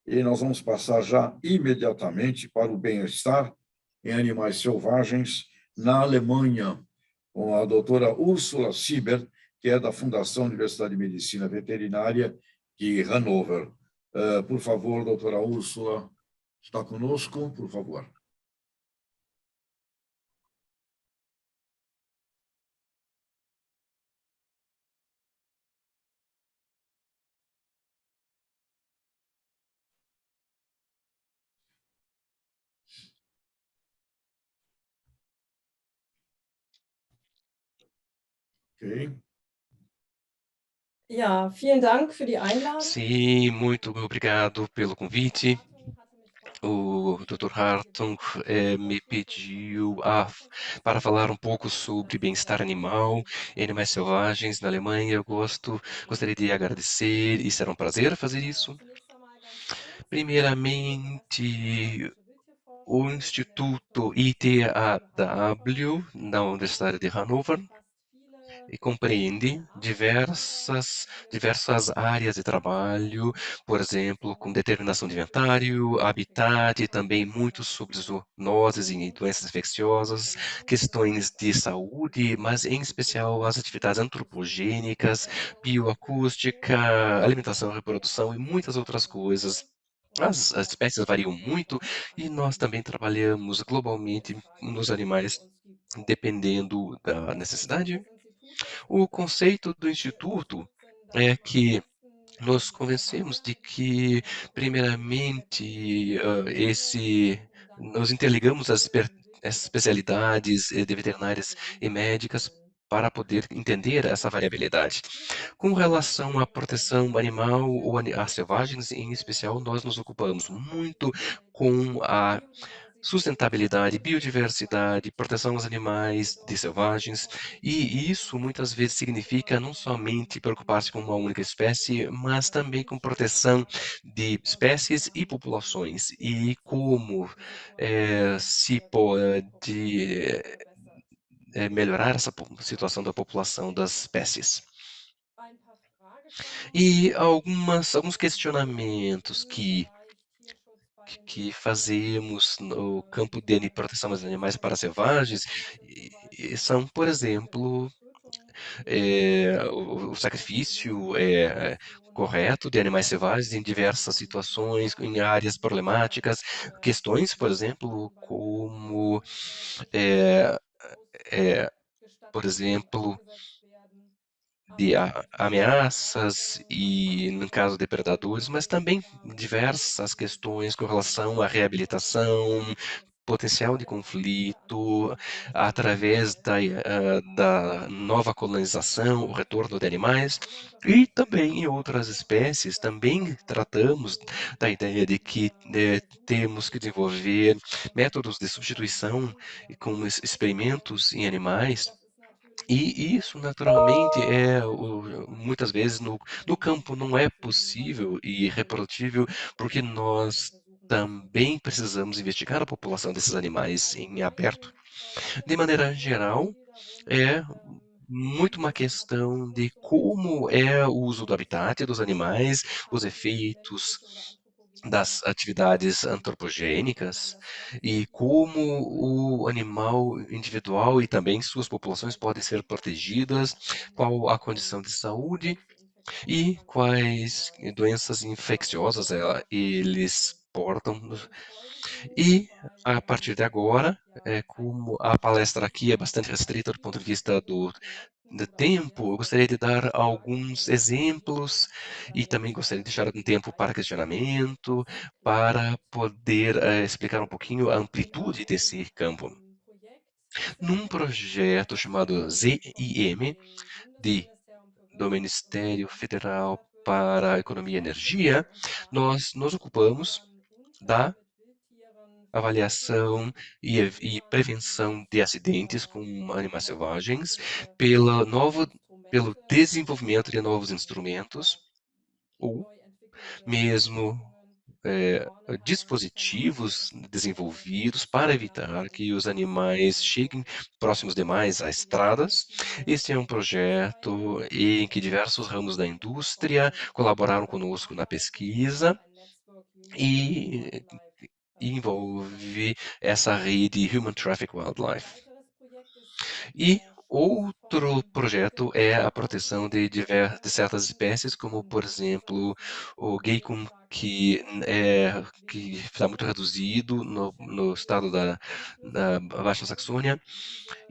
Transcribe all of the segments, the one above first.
e nós vamos passar já imediatamente para o bem-estar em animais selvagens na Alemanha, com a doutora Úrsula Sieber, que é da Fundação Universidade de Medicina Veterinária de Hannover. Por favor, doutora Úrsula, está conosco, por favor. Ok. Ja, vielen Dank für die Einladung. Sim, muito obrigado pelo convite. Hartung hatte mich vor O Dr. Hartung me pediu para falar um pouco sobre bem-estar animal e animais selvagens na Alemanha. Gostaria de agradecer e será um prazer fazer isso. Zunächst einmal ganz kurz. Primeiramente, Deutsche o Wildtierforschung, Instituto für Hannover, ITAW, da Universidade de Hannover, umfasst viele e compreende verschiedene Arbeitsfelder, diversas áreas de trabalho, por exemplo, com determinação de inventário, habitat, e também muito sobre zoonoses e doenças infecciosas, questões de saúde, mas em especial as atividades antropogênicas, bioacústica, alimentação, reprodução e muitas outras coisas. As espécies variam muito e nós também trabalhamos globalmente nos animais, dependendo da necessidade. O conceito do instituto é que nós convencemos de que, primeiramente, nós interligamos essas especialidades de veterinárias e médicas para poder entender essa variabilidade. Com relação à proteção animal ou a selvagens, em especial, nós nos ocupamos muito com a sustentabilidade, biodiversidade, proteção aos animais de selvagens, e isso muitas vezes significa não somente preocupar-se com uma única espécie, mas também com proteção de espécies e populações, e como se pode melhorar essa situação da população das espécies. E alguns questionamentos que fazemos no campo de proteção aos animais para selvagens são, por exemplo, o sacrifício correto de animais selvagens em diversas situações, em áreas problemáticas, questões, por exemplo, como, eh por exemplo, de ameaças e, no caso de predadores, mas também diversas questões com relação à reabilitação, potencial de conflito, através da nova colonização, o retorno de animais, e também em outras espécies, também tratamos da ideia de que temos que desenvolver métodos de substituição com experimentos em animais, e isso naturalmente muitas vezes no campo não é possível e reprodutível, porque nós também precisamos investigar a população desses animais em aberto. De maneira geral, é muito uma questão de como é o uso do habitat dos animais, os efeitos das atividades antropogênicas e como o animal individual e também suas populações podem ser protegidas, qual a condição de saúde e quais doenças infecciosas eles portam. E, a partir de agora, como a palestra aqui é bastante restrita do ponto de vista do tempo, eu gostaria de dar alguns exemplos e também gostaria de deixar algum tempo para questionamento, para poder explicar um pouquinho a amplitude desse campo. Num projeto chamado ZIM, do Ministério Federal para a Economia e Energia, nós nos ocupamos da avaliação e prevenção de acidentes com animais selvagens, pelo desenvolvimento de novos instrumentos ou mesmo dispositivos desenvolvidos para evitar que os animais cheguem próximos demais a estradas. Este é um projeto em que diversos ramos da indústria colaboraram conosco na pesquisa e envolve essa rede Human Traffic Wildlife. E outro projeto é a proteção de certas espécies, como, por exemplo, o geckos, que está muito reduzido no estado da Baixa Saxônia,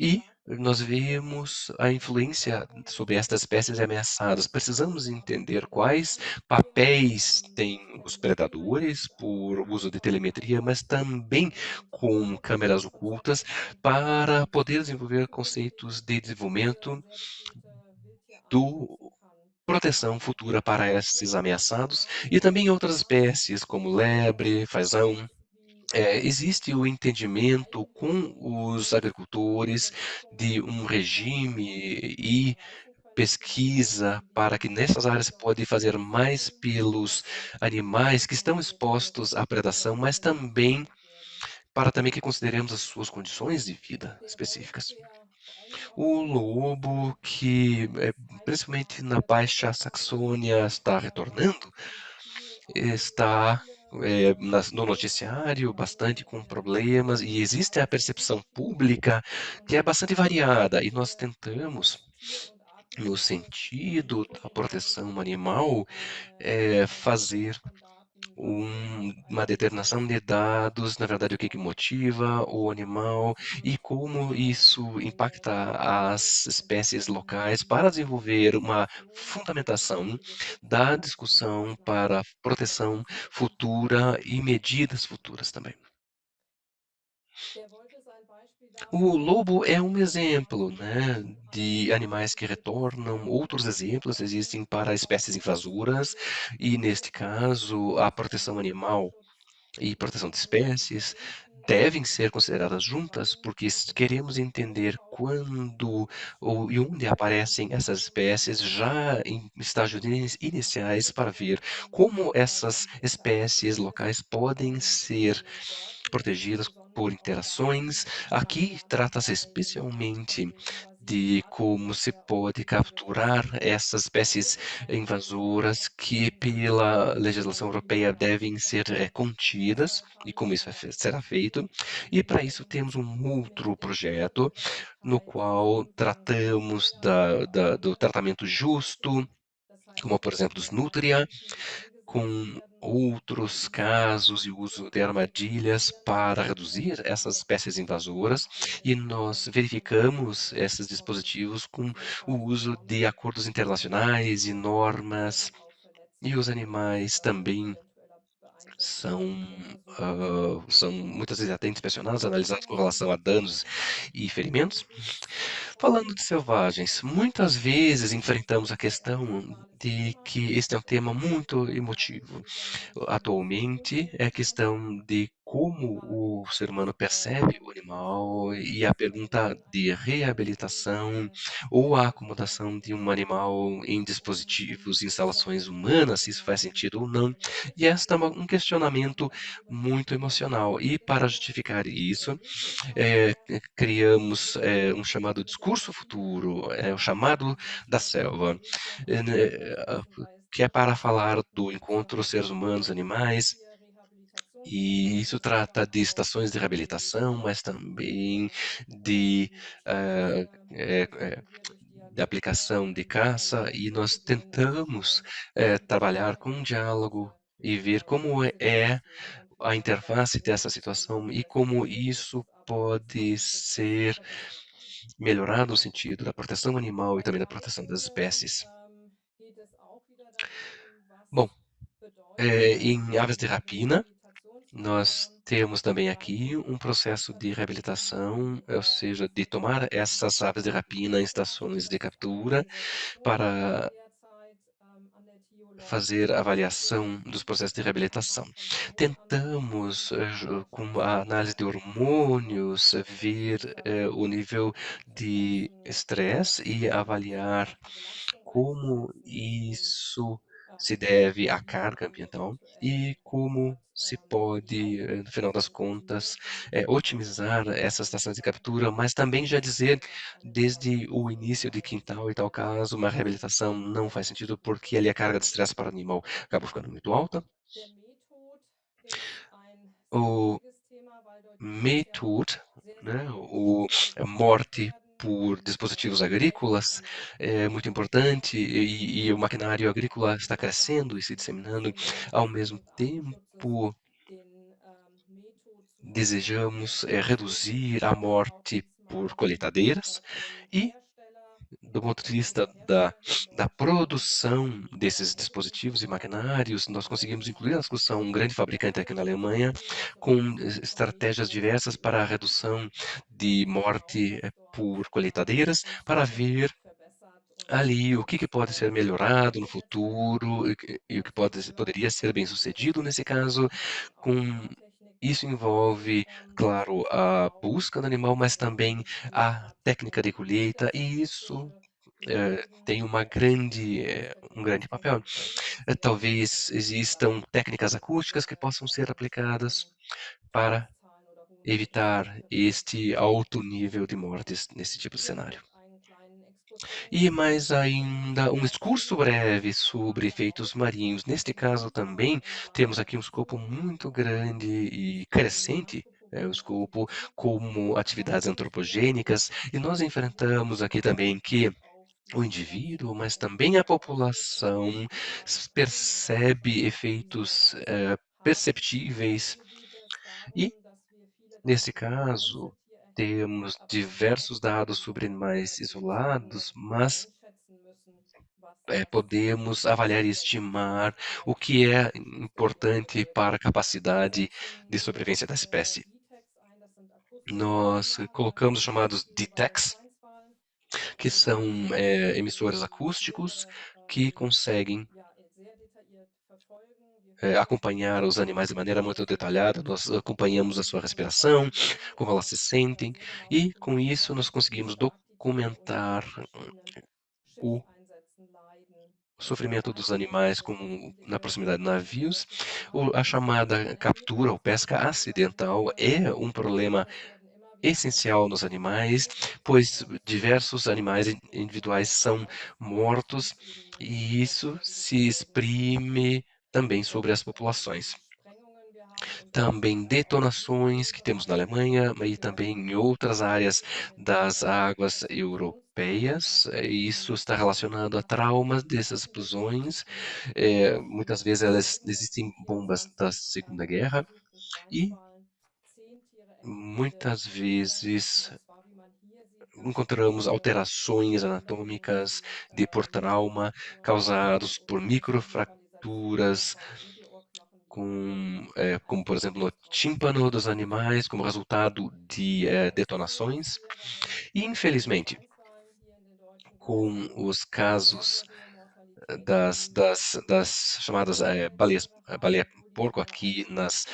e nós vemos a influência sobre estas espécies ameaçadas. Precisamos entender quais papéis têm os predadores por uso de telemetria, mas também com câmeras ocultas, para poder desenvolver conceitos de desenvolvimento do proteção futura para esses ameaçados e também outras espécies como lebre, fazão. Existe o entendimento com os agricultores de um regime e pesquisa para que nessas áreas se pode fazer mais pelos animais que estão expostos à predação, mas também para também que consideremos as suas condições de vida específicas. O lobo, principalmente na Baixa Saxônia está retornando, está, no noticiário bastante com problemas e existe a percepção pública que é bastante variada e nós tentamos, no sentido da proteção animal, fazer uma determinação de dados, na verdade, o que motiva o animal e como isso impacta as espécies locais para desenvolver uma fundamentação da discussão para proteção futura e medidas futuras também. O lobo é um exemplo, né, de animais que retornam. Outros exemplos existem para espécies invasoras e, neste caso, a proteção animal e proteção de espécies devem ser consideradas juntas, porque queremos entender quando ou e onde aparecem essas espécies já em estágios iniciais para ver como essas espécies locais podem ser protegidas por interações. Aqui trata-se especialmente de como se pode capturar essas espécies invasoras que, pela legislação europeia, devem ser contidas e como isso será feito. E para isso temos um outro projeto no qual tratamos do tratamento justo, como por exemplo dos nutria, com outros casos e uso de armadilhas para reduzir essas espécies invasoras, e nós verificamos esses dispositivos com o uso de acordos internacionais e normas, e os animais também são, são muitas vezes até inspecionados, analisados com relação a danos e ferimentos. Falando de selvagens, muitas vezes enfrentamos a questão de que este é um tema muito emotivo. Atualmente, é a questão de como o ser humano percebe o animal e a pergunta de reabilitação ou a acomodação de um animal em dispositivos, instalações humanas, se isso faz sentido ou não. E esta é um questionamento muito emocional. E para justificar isso, criamos um chamado discurso futuro, o chamado da selva, né, que é para falar do encontro seres humanos animais, e isso trata de estações de reabilitação, mas também de, ah, eh eh, de aplicação de caça, e nós tentamos, trabalhar com um diálogo e ver como é a interface dessa situação e como isso pode ser melhorado no sentido da proteção animal e também da proteção das espécies. Bom, em aves de rapina, nós temos também aqui um processo de reabilitação, ou seja, de tomar essas aves de rapina em estações de captura para fazer avaliação dos processos de reabilitação. Tentamos, com a análise de hormônios, ver, o nível de estresse e avaliar como isso se deve à carga ambiental e como se pode, no final das contas, otimizar essas estações de captura, mas também já dizer desde o início de quintal, em tal caso, uma reabilitação não faz sentido, porque ali a carga de estresse para o animal acaba ficando muito alta. O MATOD, né, o a morte por dispositivos agrícolas é muito importante e o maquinário agrícola está crescendo e se disseminando. Ao mesmo tempo, desejamos reduzir a morte por colheitadeiras e, do ponto de vista da produção desses dispositivos e maquinários, nós conseguimos incluir na discussão um grande fabricante aqui na Alemanha com estratégias diversas para a redução de morte por colheitadeiras, para ver ali o que pode ser melhorado no futuro e o que poderia ser bem-sucedido nesse caso. Com isso envolve, claro, a busca do animal, mas também a técnica de colheita, e isso tem um grande papel. Talvez existam técnicas acústicas que possam ser aplicadas para evitar este alto nível de mortes nesse tipo de cenário. E mais ainda um discurso breve sobre efeitos marinhos. Neste caso também temos aqui um escopo muito grande e crescente, um escopo como atividades antropogênicas, e nós enfrentamos aqui também que o indivíduo, mas também a população percebe efeitos perceptíveis e, nesse caso, temos diversos dados sobre animais isolados, mas podemos avaliar e estimar o que é importante para a capacidade de sobrevivência da espécie. Nós colocamos os chamados DTECs, que são emissores acústicos que conseguem acompanhar os animais de maneira muito detalhada. Nós acompanhamos a sua respiração, como elas se sentem, e com isso nós conseguimos documentar o sofrimento dos animais na proximidade de navios. A chamada captura ou pesca acidental é um problema essencial nos animais, pois diversos animais individuais são mortos e isso se exprime também sobre as populações. Também detonações que temos na Alemanha e também em outras áreas das águas europeias. E isso está relacionado a traumas dessas explosões. Muitas vezes elas existem bombas da Segunda Guerra e muitas vezes encontramos alterações anatômicas de por trauma causados por microfraturas como por exemplo no tímpano dos animais, como resultado de detonações. E infelizmente, com os casos das chamadas baleia porco aqui nas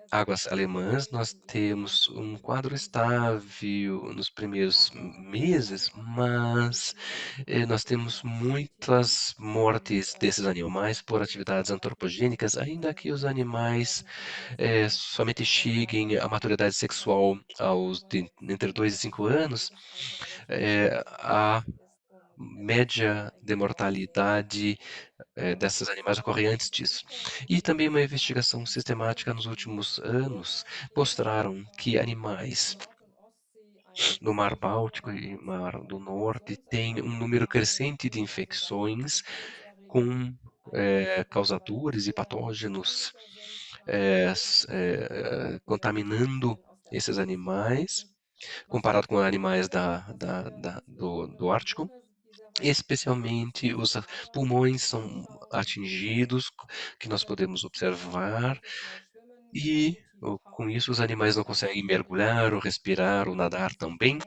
águas alemãs, nós temos um quadro estável nos primeiros meses, mas nós temos muitas mortes desses animais por atividades antropogênicas, ainda que os animais somente cheguem à maturidade sexual entre 2 e 5 anos, a média de mortalidade desses animais ocorre antes disso. E também uma investigação sistemática nos últimos anos mostraram que animais no Mar Báltico e Mar do Norte têm um número crescente de infecções com causadores e patógenos contaminando esses animais, comparado com animais do Ártico. Especialmente os pulmões são atingidos, que nós podemos observar, e com isso os animais não conseguem mergulhar, ou respirar, ou nadar também,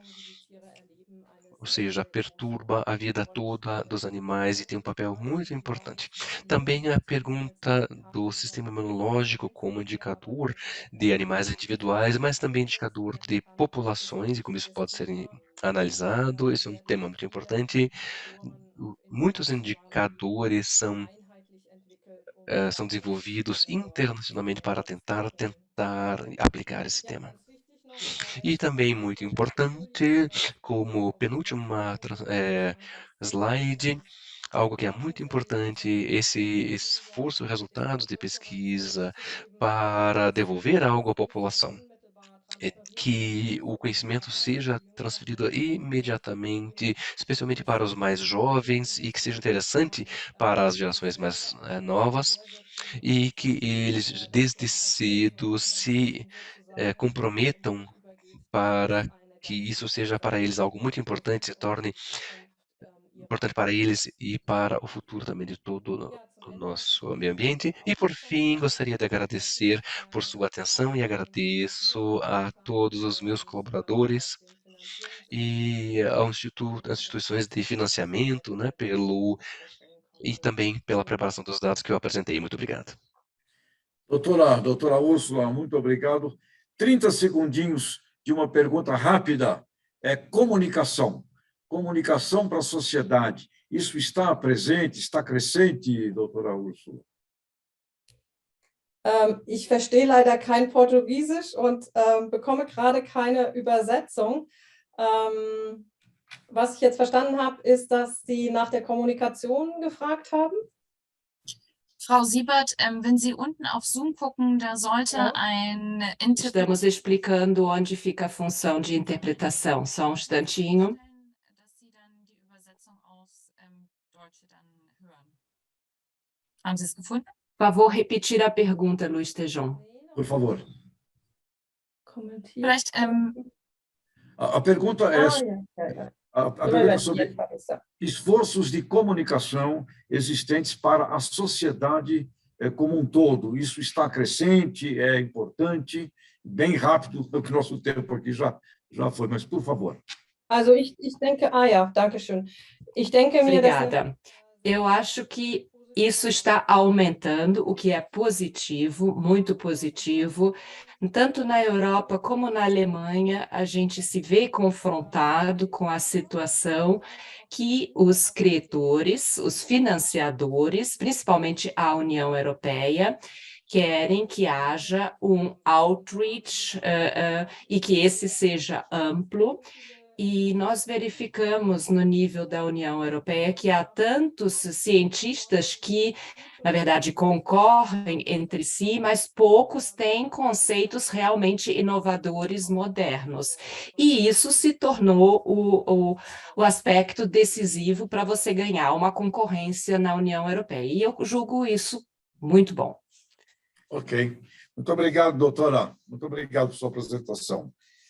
ou seja, perturba a vida toda dos animais e tem um papel muito importante. Também a pergunta do sistema imunológico como indicador de animais individuais, mas também indicador de populações e como isso pode ser analisado. Esse é um tema muito importante. Muitos indicadores são desenvolvidos internacionalmente para tentar aplicar esse tema. E também muito importante, como penúltima slide, algo que é muito importante, esse esforço, resultados de pesquisa para devolver algo à população. Que o conhecimento seja transferido imediatamente, especialmente para os mais jovens, e que seja interessante para as gerações mais novas, e que eles, desde cedo, se comprometam para que isso seja para eles algo muito importante, se torne importante para eles e para o futuro também de todo o nosso meio ambiente. E, por fim, gostaria de agradecer por sua atenção e agradeço a todos os meus colaboradores e às instituições de financiamento, né, e também pela preparação dos dados que eu apresentei. Muito obrigado. Doutora Úrsula, muito obrigado. 30 segundinhos de uma pergunta rápida. Comunicação. Comunicação para a sociedade. Isso está presente, está crescente, doutora Úrsula? Ich verstehe leider kein Portugiesisch und bekomme gerade keine Übersetzung. Was ich jetzt verstanden habe, ist, dass Sie nach der Kommunikation gefragt haben. Frau Siebert, wenn Sie unten auf Zoom gucken, da sollte ein Estamos explicando onde fica a função de interpretação. Só um instantinho. dass Sie dann die Übersetzung aufs Deutsche dann hören. Haben Sie es gefunden? Por favor, repetir a pergunta, Luiz Tejon. Por favor. Kommentiert. Vielleicht, A pergunta é, Ja. a pergunta é sobre esforços de comunicação existentes para a sociedade como um todo. Isso está crescente, é importante, bem rápido, porque o nosso tempo aqui já foi, mas por favor. Also ich denke, danke schön. Ich denke mir, Obrigada. Eu acho que isso está aumentando, o que é positivo, muito positivo. Tanto na Europa como na Alemanha, a gente se vê confrontado com a situação que os credores, os financiadores, principalmente a União Europeia, querem que haja um outreach e que esse seja amplo. E nós verificamos no nível da União Europeia que há tantos cientistas que, na verdade, concorrem entre si, mas poucos têm conceitos realmente inovadores, modernos. E isso se tornou o aspecto decisivo para você ganhar uma concorrência na União Europeia. E eu julgo isso muito bom. Ok. Muito obrigado, doutora. Muito obrigado por sua apresentação.